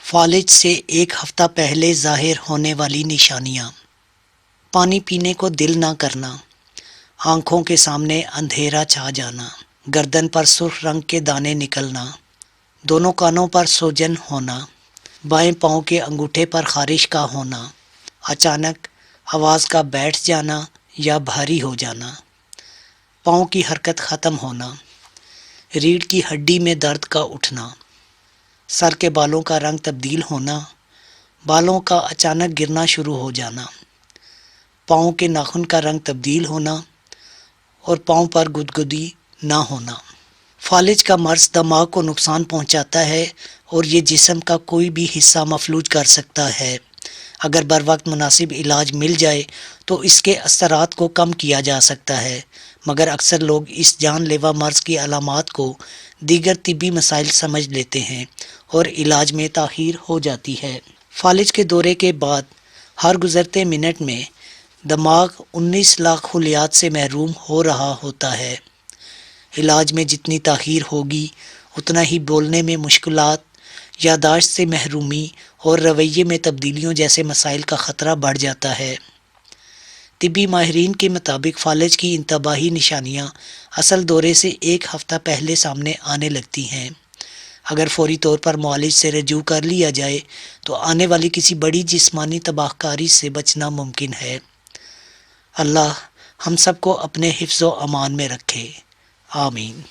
فالج سے ایک ہفتہ پہلے ظاہر ہونے والی نشانیاں: پانی پینے کو دل نہ کرنا، آنکھوں کے سامنے اندھیرا چھا جانا، گردن پر سرخ رنگ کے دانے نکلنا، دونوں کانوں پر سوجن ہونا، بائیں پاؤں کے انگوٹھے پر خارش کا ہونا، اچانک آواز کا بیٹھ جانا یا بھاری ہو جانا، پاؤں کی حرکت ختم ہونا، ریڑھ کی ہڈی میں درد کا اٹھنا، سر کے بالوں کا رنگ تبدیل ہونا، بالوں کا اچانک گرنا شروع ہو جانا، پاؤں کے ناخن کا رنگ تبدیل ہونا اور پاؤں پر گدگدی نہ ہونا۔ فالج کا مرض دماغ کو نقصان پہنچاتا ہے اور یہ جسم کا کوئی بھی حصہ مفلوج کر سکتا ہے۔ اگر بروقت مناسب علاج مل جائے تو اس کے اثرات کو کم کیا جا سکتا ہے، مگر اکثر لوگ اس جان لیوا مرض کی علامات کو دیگر طبی مسائل سمجھ لیتے ہیں اور علاج میں تاخیر ہو جاتی ہے۔ فالج کے دورے کے بعد ہر گزرتے منٹ میں دماغ 19 لاکھ خلیات سے محروم ہو رہا ہوتا ہے۔ علاج میں جتنی تاخیر ہوگی اتنا ہی بولنے میں مشکلات، یادداشت سے محرومی اور رویے میں تبدیلیوں جیسے مسائل کا خطرہ بڑھ جاتا ہے۔ طبی ماہرین کے مطابق فالج کی انتباہی نشانیاں اصل دورے سے ایک ہفتہ پہلے سامنے آنے لگتی ہیں۔ اگر فوری طور پر معالج سے رجوع کر لیا جائے تو آنے والی کسی بڑی جسمانی تباہ کاری سے بچنا ممکن ہے۔ اللہ ہم سب کو اپنے حفظ و امان میں رکھے، آمین۔